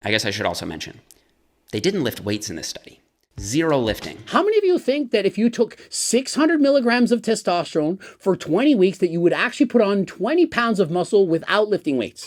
I guess I should also mention, they didn't lift weights in this study. Zero lifting. How many of you think that if you took 600 milligrams of testosterone for 20 weeks that you would actually put on 20 pounds of muscle without lifting weights?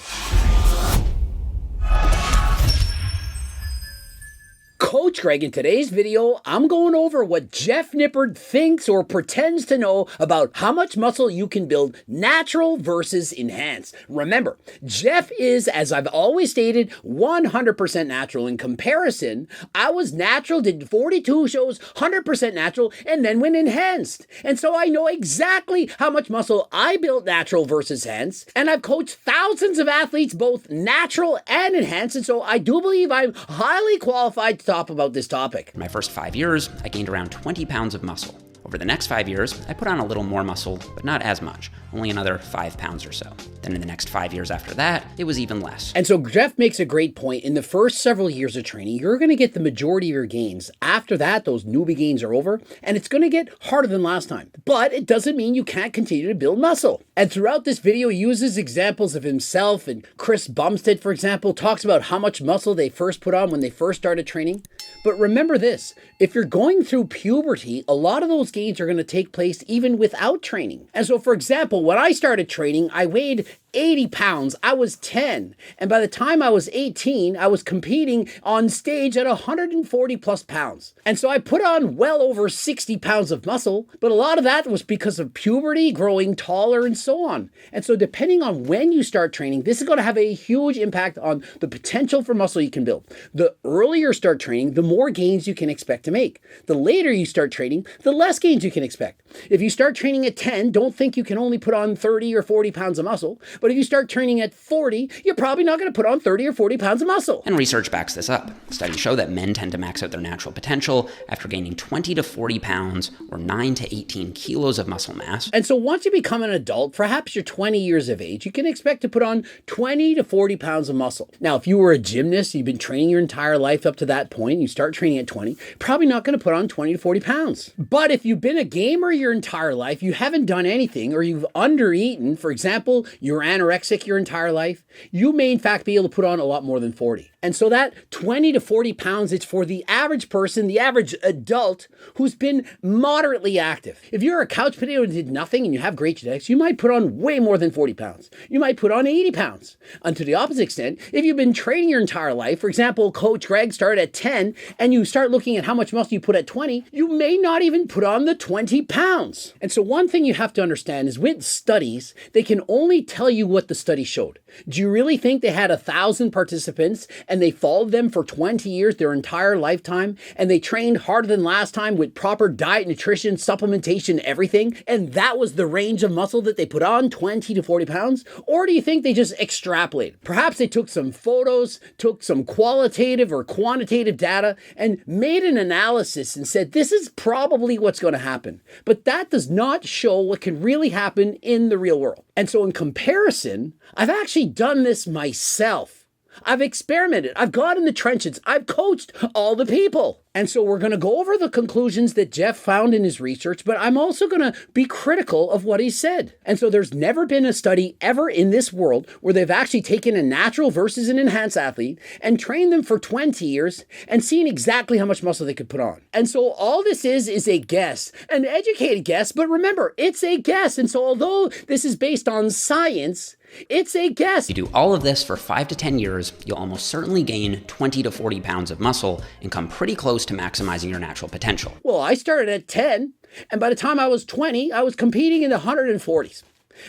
Coach Greg, in today's video, I'm going over what Jeff Nippard thinks or pretends to know about how much muscle you can build natural versus enhanced. Remember, Jeff is, as I've always stated, 100% natural. In comparison, I was natural, did 42 shows, 100% natural, and then went enhanced. And so I know exactly how much muscle I built natural versus enhanced, and I've coached thousands of athletes, both natural and enhanced, and so I do believe I'm highly qualified to talk about this topic. In my first 5 years, I gained around 20 pounds of muscle. Over the next 5 years, I put on a little more muscle, but not as much, only another 5 pounds or so. Then in the next 5 years after that, it was even less. And so Jeff makes a great point. In the first several years of training, you're going to get the majority of your gains. After that, those newbie gains are over, and it's going to get harder than last time. But it doesn't mean you can't continue to build muscle. And throughout this video, he uses examples of himself, and Chris Bumstead, for example, talks about how much muscle they first put on when they first started training. But remember this, if you're going through puberty, a lot of those gains are going to take place even without training. And so, for example, when I started training, I weighed 80 pounds. I was 10. And by the time I was 18, I was competing on stage at 140 plus pounds. And so I put on well over 60 pounds of muscle, but a lot of that was because of puberty, growing taller, and so on. And so depending on when you start training, this is going to have a huge impact on the potential for muscle you can build. The earlier you start training, the more gains you can expect to make. The later you start training, the less gains you can expect. If you start training at 10, don't think you can only put on 30 or 40 pounds of muscle. But if you start training at 40, you're probably not going to put on 30 or 40 pounds of muscle. And research backs this up. Studies show that men tend to max out their natural potential after gaining 20 to 40 pounds or 9 to 18 kilos of muscle mass. And so once you become an adult, perhaps you're 20 years of age, you can expect to put on 20 to 40 pounds of muscle. Now, if you were a gymnast, you've been training your entire life up to that point, you start training at 20, probably not going to put on 20 to 40 pounds. But if you've been a gamer your entire life, you haven't done anything, or you've undereaten, for example, you're anorexic your entire life, you may in fact be able to put on a lot more than 40. And so that 20 to 40 pounds, it's for the average person, the average adult who's been moderately active. If you're a couch potato and did nothing and you have great genetics, you might put on way more than 40 pounds. You might put on 80 pounds. And to the opposite extent, if you've been training your entire life, for example, Coach Greg started at 10 and you start looking at how much muscle you put at 20, you may not even put on the 20 pounds. And so one thing you have to understand is with studies, they can only tell you what the study showed. Do you really think they had 1,000 participants and they followed them for 20 years, their entire lifetime, and they trained harder than last time with proper diet, nutrition, supplementation, everything, and that was the range of muscle that they put on, 20 to 40 pounds? Or do you think they just extrapolated? Perhaps they took some photos, took some qualitative or quantitative data, and made an analysis and said, this is probably what's going to happen. But that does not show what can really happen in the real world. And so in comparison, I've actually done this myself. I've experimented. I've gone in the trenches. I've coached all the people. And so we're going to go over the conclusions that Jeff found in his research, but I'm also going to be critical of what he said. And so there's never been a study ever in this world where they've actually taken a natural versus an enhanced athlete and trained them for 20 years and seen exactly how much muscle they could put on. And so all this is a guess, an educated guess, but remember, it's a guess. And so although this is based on science, it's a guess. You do all of this for 5 to 10 years, you'll almost certainly gain 20 to 40 pounds of muscle and come pretty close to maximizing your natural potential. Well, I started at 10, and by the time I was 20, I was competing in the 140s.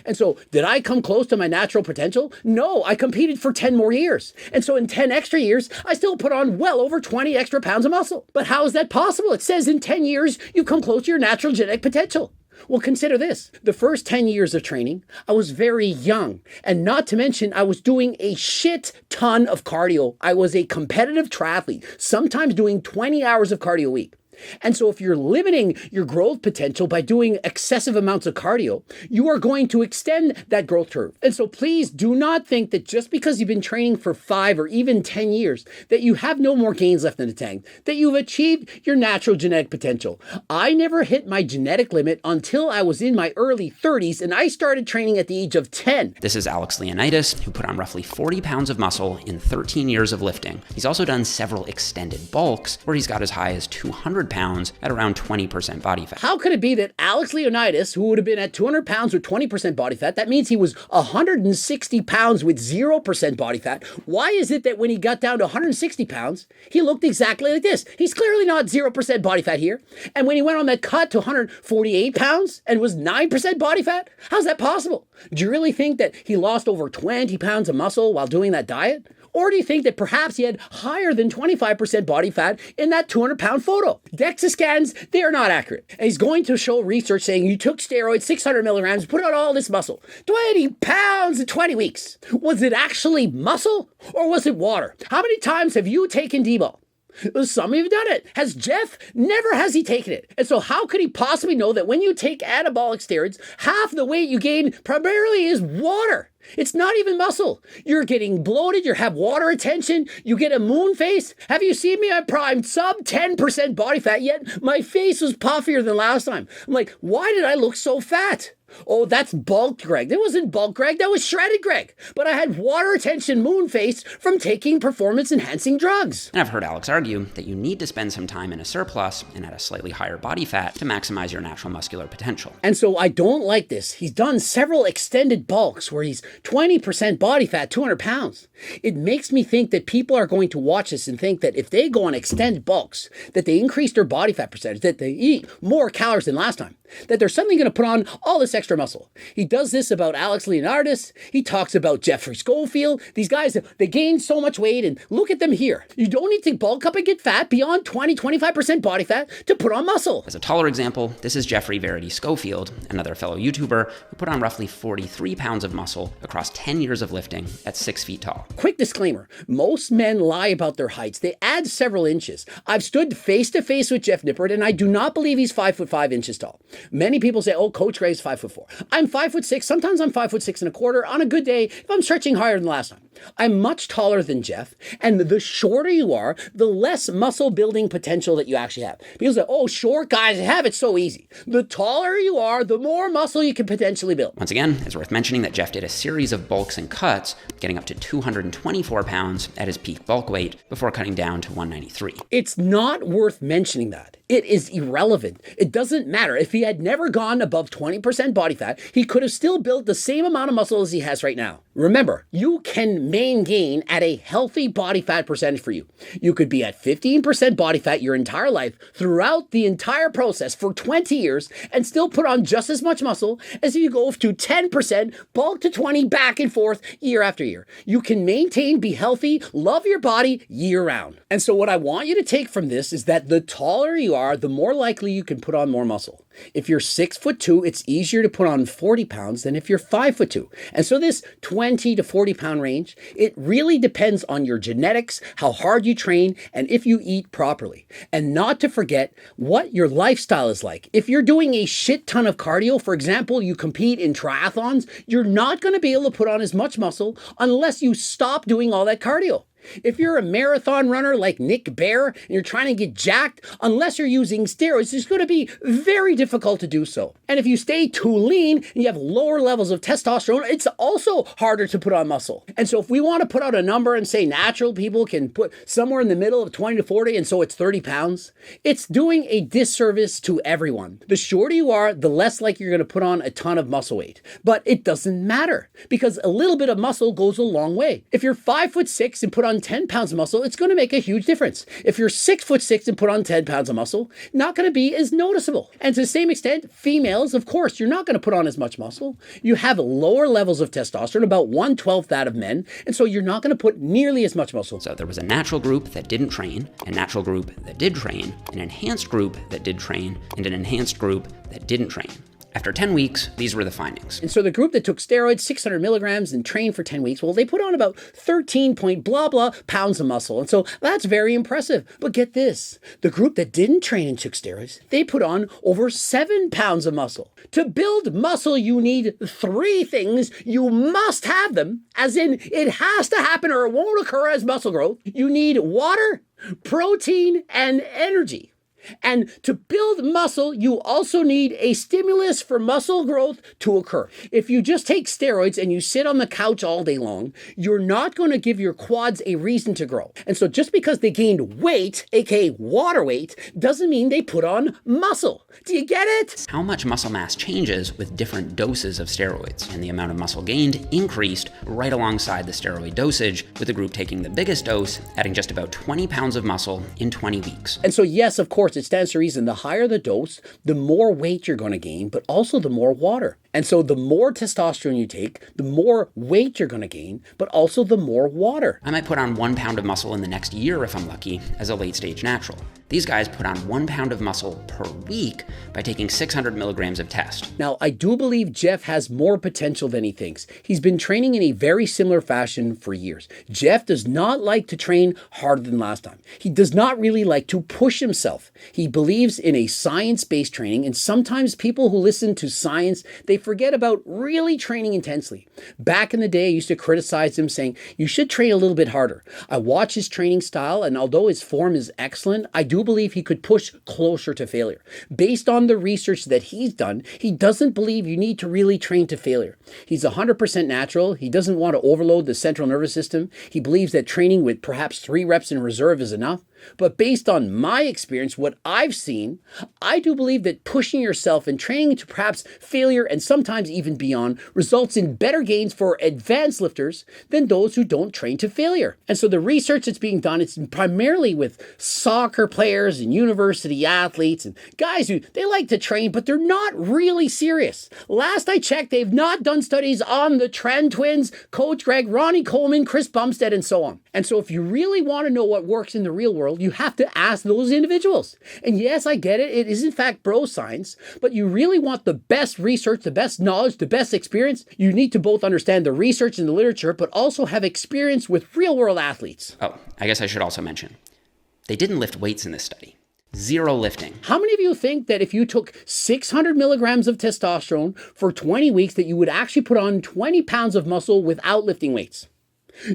And so did I come close to my natural potential? No, I competed for 10 more years. And so in 10 extra years, I still put on well over 20 extra pounds of muscle. But how is that possible? It says in 10 years, you come close to your natural genetic potential. Well, consider this. The first 10 years of training, I was very young. And not to mention, I was doing a shit ton of cardio. I was a competitive triathlete, sometimes doing 20 hours of cardio a week. And so if you're limiting your growth potential by doing excessive amounts of cardio, you are going to extend that growth curve. And so please do not think that just because you've been training for 5 or even 10 years, that you have no more gains left in the tank, that you've achieved your natural genetic potential. I never hit my genetic limit until I was in my early 30s, and I started training at the age of 10. This is Alex Leonidas, who put on roughly 40 pounds of muscle in 13 years of lifting. He's also done several extended bulks, where he's got as high as 200 pounds at around 20% body fat. How could it be that Alex Leonidas, who would have been at 200 pounds with 20% body fat, that means he was 160 pounds with 0% body fat. Why is it that when he got down to 160 pounds, he looked exactly like this? He's clearly not 0% body fat here. And when he went on that cut to 148 pounds and was 9% body fat, how's that possible? Do you really think that he lost over 20 pounds of muscle while doing that diet? Or do you think that perhaps he had higher than 25% body fat in that 200-pound photo? DEXA scans, they are not accurate. And he's going to show research saying you took steroids, 600 milligrams, put on all this muscle. 20 pounds in 20 weeks. Was it actually muscle or was it water? How many times have you taken D-ball? Some of you have done it. Has Jeff? Never has he taken it. And so how could he possibly know that when you take anabolic steroids, half the weight you gain primarily is water? It's not even muscle. You're getting bloated. You have water retention. You get a moon face. Have you seen me? I'm sub 10% body fat, yet my face was puffier than last time. I'm like, why did I look so fat? Oh, that's bulked Greg. That wasn't bulked Greg. That was shredded Greg. But I had water retention moon face from taking performance enhancing drugs. And I've heard Alex argue that you need to spend some time in a surplus and at a slightly higher body fat to maximize your natural muscular potential. And so I don't like this. He's done several extended bulks where he's 20% body fat, 200 pounds. It makes me think that people are going to watch this and think that if they go on extended bulks, that they increase their body fat percentage, that they eat more calories than last time, that they're suddenly going to put on all this extra muscle. He does this about Alex Leonidas. He talks about Jeffrey Schofield. These guys, they gain so much weight, and look at them here. You don't need to bulk up and get fat beyond 20-25% body fat to put on muscle. As a taller example, this is Jeffrey Verity Schofield, another fellow YouTuber who put on roughly 43 pounds of muscle across 10 years of lifting at 6 feet tall. Quick disclaimer, most men lie about their heights. They add several inches. I've stood face to face with Jeff Nippert, and I do not believe he's 5'5" tall. Many people say, oh, Coach Greg's 5'4". I'm 5'6". Sometimes I'm 5'6.25". On a good day, if I'm stretching higher than last time. I'm much taller than Jeff, and the shorter you are, the less muscle building potential that you actually have. People say, oh, short guys have it so easy. The taller you are, the more muscle you can potentially build. Once again, it's worth mentioning that Jeff did a series of bulks and cuts, getting up to 224 pounds at his peak bulk weight before cutting down to 193. It's not worth mentioning that. It is irrelevant. It doesn't matter. If he had never gone above 20% body fat, he could have still built the same amount of muscle as he has right now. Remember, you can maintain at a healthy body fat percentage for you. You could be at 15% body fat your entire life throughout the entire process for 20 years and still put on just as much muscle as if you go to 10%, bulk to 20, back and forth year after year. You can maintain, be healthy, love your body year round. And so what I want you to take from this is that the taller you are, the more likely you can put on more muscle. If you're 6'2", it's easier to put on 40 pounds than if you're 5'2". And so this 20 to 40 pound range, it really depends on your genetics, how hard you train, and if you eat properly. And not to forget what your lifestyle is like. If you're doing a shit ton of cardio, for example, you compete in triathlons, you're not going to be able to put on as much muscle unless you stop doing all that cardio. If you're a marathon runner like Nick Bear and you're trying to get jacked, unless you're using steroids, it's going to be very difficult to do so. And if you stay too lean and you have lower levels of testosterone, it's also harder to put on muscle. And so if we want to put out a number and say natural people can put somewhere in the middle of 20 to 40 and so it's 30 pounds, it's doing a disservice to everyone. The shorter you are, the less likely you're going to put on a ton of muscle weight. But it doesn't matter because a little bit of muscle goes a long way. If you're 5'6" and put on 10 pounds of muscle, it's going to make a huge difference. If you're 6'6" and put on 10 pounds of muscle, not going to be as noticeable. And to the same extent, females, of course, you're not going to put on as much muscle. You have lower levels of testosterone, about 1/12 that of men, and so you're not going to put nearly as much muscle. So there was a natural group that didn't train, a natural group that did train, an enhanced group that did train, and an enhanced group that didn't train. After 10 weeks, these were the findings. And so the group that took steroids, 600 milligrams, and trained for 10 weeks, well, they put on about 13 point blah blah pounds of muscle. And so that's very impressive. But get this, the group that didn't train and took steroids, they put on over 7 pounds of muscle. To build muscle, you need 3 things. You must have them, as in it has to happen or it won't occur as muscle growth. You need water, protein, and energy. And to build muscle, you also need a stimulus for muscle growth to occur. If you just take steroids and you sit on the couch all day long, you're not going to give your quads a reason to grow. And so just because they gained weight, aka water weight, doesn't mean they put on muscle. Do you get it? How much muscle mass changes with different doses of steroids, and the amount of muscle gained increased right alongside the steroid dosage, with the group taking the biggest dose, adding just about 20 pounds of muscle in 20 weeks. And so yes, of course, it stands to reason the higher the dose, the more weight you're going to gain, but also the more water. And so the more testosterone you take, the more weight you're going to gain, but also the more water. I might put on 1 pound of muscle in the next year if I'm lucky, as a late stage natural. These guys put on 1 pound of muscle per week by taking 600 milligrams of test. Now, I do believe Jeff has more potential than he thinks. He's been training in a very similar fashion for years. Jeff does not like to train harder than last time. He does not really like to push himself. He believes in a science-based training, and sometimes people who listen to science, they forget about really training intensely. Back in the day, I used to criticize him saying, you should train a little bit harder. I watch his training style, and although his form is excellent, I do believe he could push closer to failure. Based on the research that he's done, he doesn't believe you need to really train to failure. He's 100% natural. He doesn't want to overload the central nervous system. He believes that training with perhaps 3 reps in reserve is enough. But based on my experience, what I've seen, I do believe that pushing yourself and training to perhaps failure and sometimes even beyond results in better gains for advanced lifters than those who don't train to failure. And so the research that's being done, it's primarily with soccer players and university athletes and guys who they like to train, but they're not really serious. Last I checked, they've not done studies on the Trend Twins, Coach Greg, Ronnie Coleman, Chris Bumstead, and so on. And so if you really want to know what works in the real world, you have to ask those individuals. And yes, I get it. It is in fact bro science, but you really want the best research, the best knowledge, the best experience. You need to both understand the research and the literature, but also have experience with real world athletes. Oh, I guess I should also mention, they didn't lift weights in this study. 0 lifting. How many of you think that if you took 600 milligrams of testosterone for 20 weeks that you would actually put on 20 pounds of muscle without lifting weights?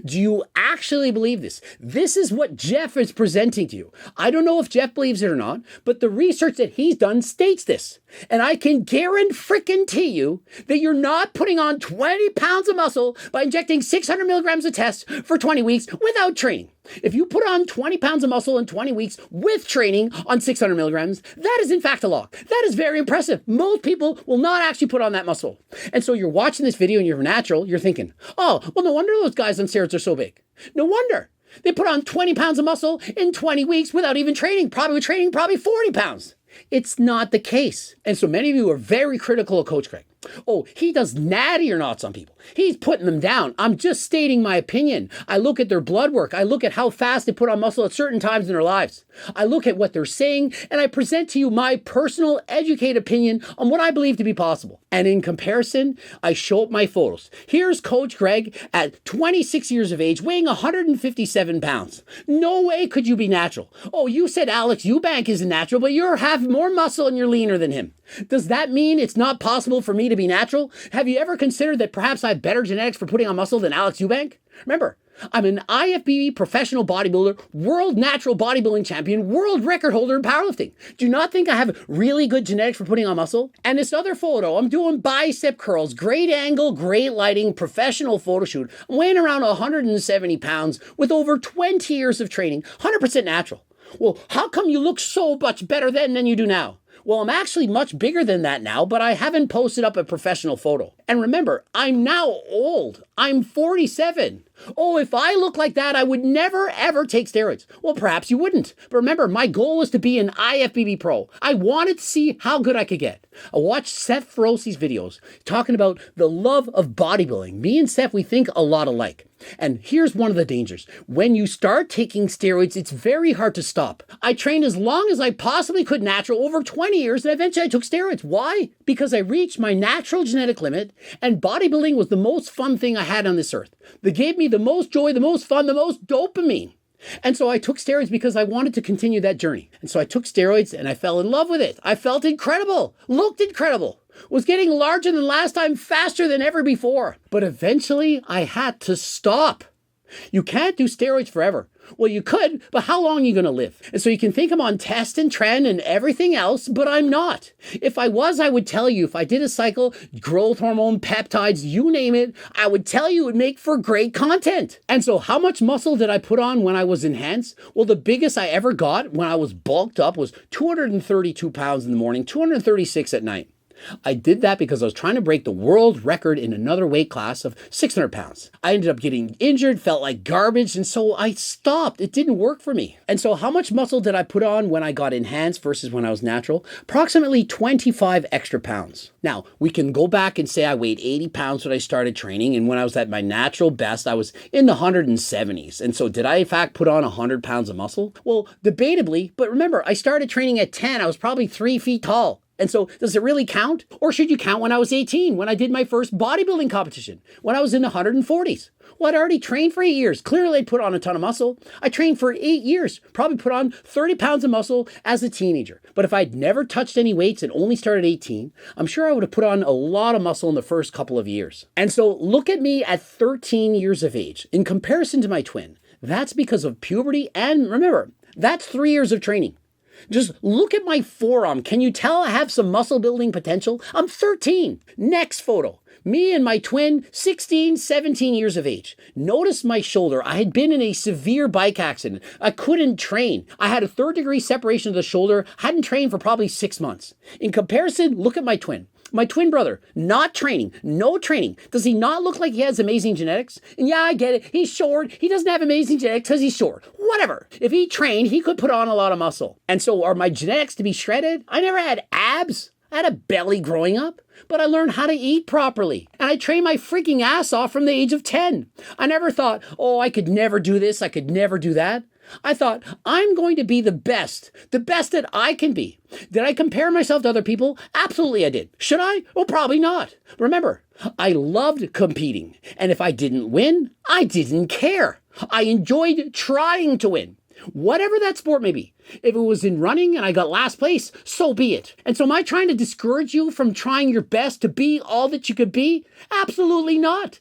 Do you actually believe this? This is what Jeff is presenting to you. I don't know if Jeff believes it or not, but the research that he's done states this. And I can guarantee you that you're not putting on 20 pounds of muscle by injecting 600 milligrams of test for 20 weeks without training. If you put on 20 pounds of muscle in 20 weeks with training on 600 milligrams, that is in fact a lock. That is very impressive. Most people will not actually put on that muscle. And so you're watching this video and you're natural, you're thinking, oh, well, no wonder those guys on steroids are so big. No wonder. They put on 20 pounds of muscle in 20 weeks without even training, probably 40 pounds. It's not the case. And so many of you are very critical of Coach Greg. Oh, he does natty or knots on people. He's putting them down. I'm just stating my opinion. I look at their blood work. I look at how fast they put on muscle at certain times in their lives. I look at what they're saying, and I present to you my personal, educated opinion on what I believe to be possible. And in comparison, I show up my photos. Here's Coach Greg at 26 years of age, weighing 157 pounds. No way could you be natural. Oh, you said Alex Eubank isn't natural, but you have more muscle and you're leaner than him. Does that mean it's not possible for me to be natural? Have you ever considered that perhaps I have better genetics for putting on muscle than Alex Eubank? Remember, I'm an IFBB professional bodybuilder, world natural bodybuilding champion, world record holder in powerlifting. Do you not think I have really good genetics for putting on muscle? And this other photo, I'm doing bicep curls, great angle, great lighting, professional photo shoot. I'm weighing around 170 pounds with over 20 years of training, 100% natural. Well, how come you look so much better then than you do now? Well, I'm actually much bigger than that now, but I haven't posted up a professional photo. And remember, I'm now old. I'm 47. Oh, if I look like that, I would never ever take steroids. Well, perhaps you wouldn't. But remember, my goal was to be an IFBB pro. I wanted to see how good I could get. I watched Seth Feroci's videos talking about the love of bodybuilding. Me and Seth, we think a lot alike. And here's one of the dangers. When you start taking steroids, it's very hard to stop. I trained as long as I possibly could natural over 20 years, and eventually I took steroids. Why? Because I reached my natural genetic limit, and bodybuilding was the most fun thing I had on this earth. That gave me the most joy, the most fun, the most dopamine. And so I took steroids because I wanted to continue that journey. And so I took steroids and I fell in love with it. I felt incredible, looked incredible, was getting larger than last time, faster than ever before. But eventually I had to stop. You can't do steroids forever. Well, you could, but how long are you going to live? And so you can think I'm on test and trend and everything else, but I'm not. If I was, I would tell you. If I did a cycle, growth hormone, peptides, you name it, I would tell you it would make for great content. And so how much muscle did I put on when I was enhanced? Well, the biggest I ever got when I was bulked up was 232 pounds in the morning, 236 at night. I did that because I was trying to break the world record in another weight class of 600 pounds. I ended up getting injured, felt like garbage, and so I stopped. It didn't work for me. And so how much muscle did I put on when I got enhanced versus when I was natural? Approximately 25 extra pounds. Now, we can go back and say I weighed 80 pounds when I started training, and when I was at my natural best, I was in the 170s. And so did I, in fact, put on 100 pounds of muscle? Well, debatably, but remember, I started training at 10. I was probably 3 feet tall. And so does it really count? Or should you count when I was 18, when I did my first bodybuilding competition, when I was in the 140s? Well, I'd already trained for 8 years. Clearly, I'd put on a ton of muscle. I trained for 8 years, probably put on 30 pounds of muscle as a teenager. But if I'd never touched any weights and only started 18, I'm sure I would have put on a lot of muscle in the first couple of years. And so look at me at 13 years of age. In comparison to my twin, that's because of puberty. And remember, that's 3 years of training. Just look at my forearm. Can you tell I have some muscle building potential? I'm 13. Next photo. Me and my twin, 16, 17 years of age. Notice my shoulder. I had been in a severe bike accident. I couldn't train. I had a 3rd-degree separation of the shoulder. Hadn't trained for probably 6 months. In comparison, look at my twin. My twin brother, not training, no training. Does he not look like he has amazing genetics? And yeah, I get it. He's short. He doesn't have amazing genetics because he's short. Whatever. If he trained, he could put on a lot of muscle. And so are my genetics to be shredded? I never had abs. I had a belly growing up, but I learned how to eat properly. And I trained my freaking ass off from the age of 10. I never thought, oh, I could never do this. I could never do that. I thought, I'm going to be the best that I can be. Did I compare myself to other people? Absolutely I did. Should I? Well, probably not. Remember, I loved competing. And if I didn't win, I didn't care. I enjoyed trying to win. Whatever that sport may be. If it was in running and I got last place, so be it. And so am I trying to discourage you from trying your best to be all that you could be? Absolutely not.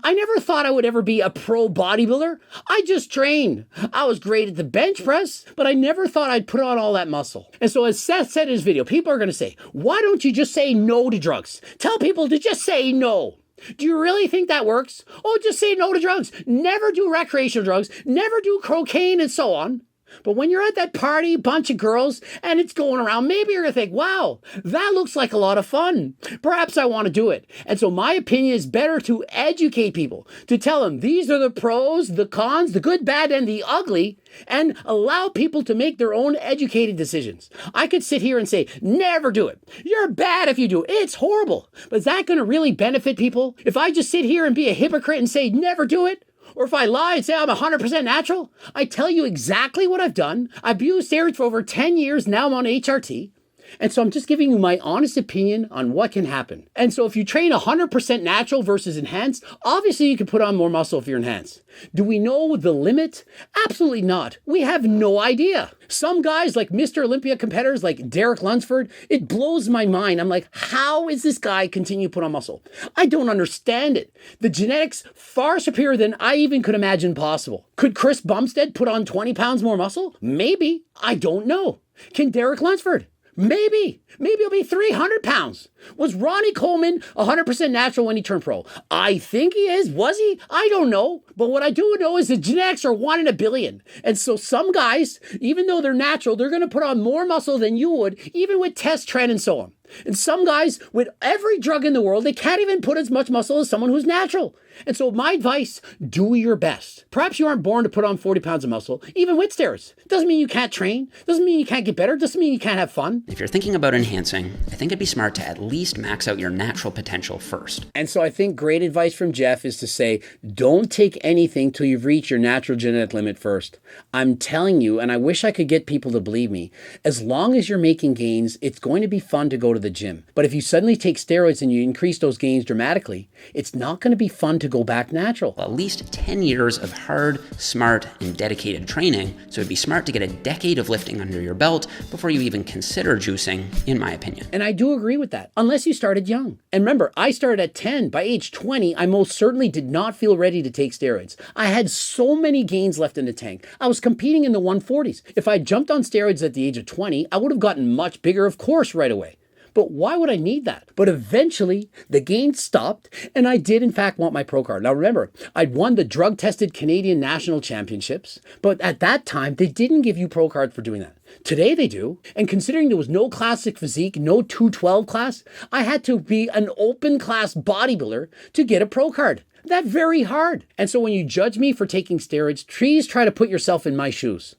I never thought I would ever be a pro bodybuilder. I just trained. I was great at the bench press, but I never thought I'd put on all that muscle. And so as Seth said in his video, people are going to say, why don't you just say no to drugs? Tell people to just say no. Do you really think that works? Oh, just say no to drugs. Never do recreational drugs. Never do cocaine and so on. But when you're at that party, bunch of girls, and it's going around, maybe you're going to think, wow, that looks like a lot of fun. Perhaps I want to do it. And so my opinion is better to educate people, to tell them these are the pros, the cons, the good, bad, and the ugly, and allow people to make their own educated decisions. I could sit here and say, never do it. You're bad if you do it. It's horrible. But is that going to really benefit people? If I just sit here and be a hypocrite and say, never do it, or if I lie and say I'm 100% natural, I tell you exactly what I've done. I've used steroids for over 10 years. Now I'm on HRT. And so I'm just giving you my honest opinion on what can happen. And so if you train 100% natural versus enhanced, obviously you can put on more muscle if you're enhanced. Do we know the limit? Absolutely not. We have no idea. Some guys like Mr. Olympia competitors like Derek Lunsford, it blows my mind. I'm like, how is this guy continue to put on muscle? I don't understand it. The genetics far superior than I even could imagine possible. Could Chris Bumstead put on 20 pounds more muscle? Maybe. I don't know. Can Derek Lunsford? Maybe he'll be 300 pounds. Was Ronnie Coleman 100% natural when he turned pro? I think he is. Was he? I don't know. But what I do know is the genetics are 1 in a billion. And so some guys, even though they're natural, they're going to put on more muscle than you would, even with test trend and so on. And some guys with every drug in the world, they can't even put as much muscle as someone who's natural. And so my advice, do your best. Perhaps you aren't born to put on 40 pounds of muscle, even with steroids. Doesn't mean you can't train. Doesn't mean you can't get better. Doesn't mean you can't have fun. If you're thinking about enhancing, I think it'd be smart to at least max out your natural potential first. And so I think great advice from Jeff is to say, don't take anything till you've reached your natural genetic limit first. I'm telling you, and I wish I could get people to believe me, as long as you're making gains, it's going to be fun to go to the gym. But if you suddenly take steroids and you increase those gains dramatically, it's not going to be fun to go back natural. At least 10 years of hard, smart, and dedicated training, so it'd be smart to get a decade of lifting under your belt before you even consider juicing, in my opinion. And I do agree with that, unless you started young. And remember, I started at 10. By age 20, I most certainly did not feel ready to take steroids. I had so many gains left in the tank. I was competing in the 140s. If I jumped on steroids at the age of 20, I would have gotten much bigger, of course, right away. But why would I need that? But eventually, the gains stopped, and I did in fact want my pro card. Now remember, I'd won the drug-tested Canadian National Championships, but at that time, they didn't give you pro card for doing that. Today they do, and considering there was no classic physique, no 212 class, I had to be an open class bodybuilder to get a pro card. That's very hard. And so when you judge me for taking steroids, please try to put yourself in my shoes.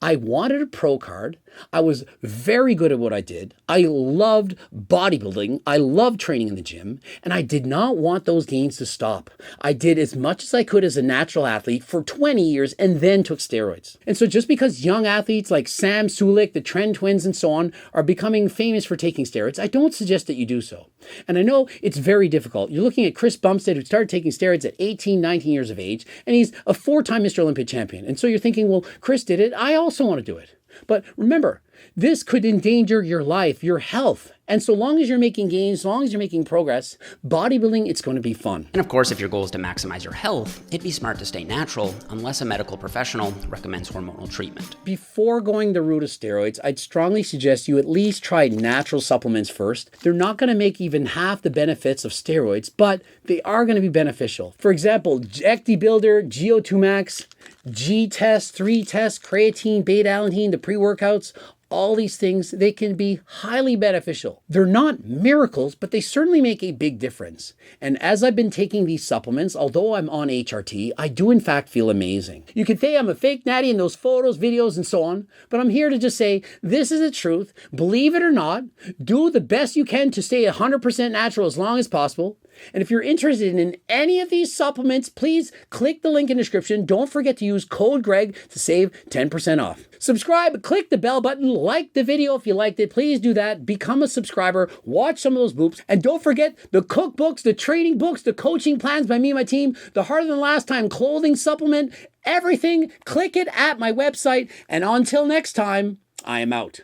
I wanted a pro card. I was very good at what I did. I loved bodybuilding. I loved training in the gym. And I did not want those gains to stop. I did as much as I could as a natural athlete for 20 years and then took steroids. And so just because young athletes like Sam Sulik, the Trend Twins, and so on are becoming famous for taking steroids, I don't suggest that you do so. And I know it's very difficult. You're looking at Chris Bumstead, who started taking steroids at 18, 19 years of age, and he's a 4-time Mr. Olympia champion. And so you're thinking, well, Chris did it. I also want to do it. But remember, this could endanger your life, your health. And so long as you're making gains, as long as you're making progress, bodybuilding, it's going to be fun. And of course, if your goal is to maximize your health, it'd be smart to stay natural unless a medical professional recommends hormonal treatment. Before going the route of steroids, I'd strongly suggest you at least try natural supplements first. They're not going to make even half the benefits of steroids, but they are going to be beneficial. For example, Ecti Builder, GO2 Max, G-Test, 3-Test, creatine, beta-alanine, the pre-workouts, all these things, they can be highly beneficial. They're not miracles, but they certainly make a big difference. And as I've been taking these supplements, although I'm on HRT, I do in fact feel amazing. You could say I'm a fake natty in those photos, videos, and so on, but I'm here to just say, this is the truth. Believe it or not, do the best you can to stay 100% natural as long as possible. And if you're interested in any of these supplements, please click the link in the description. Don't forget to use code Greg to save 10% off. Subscribe, click the bell button, like the video if you liked it. Please do that. Become a subscriber. Watch some of those boops. And don't forget the cookbooks, the training books, the coaching plans by me and my team, the Harder Than Last Time clothing supplement, everything. Click it at my website. And until next time, I am out.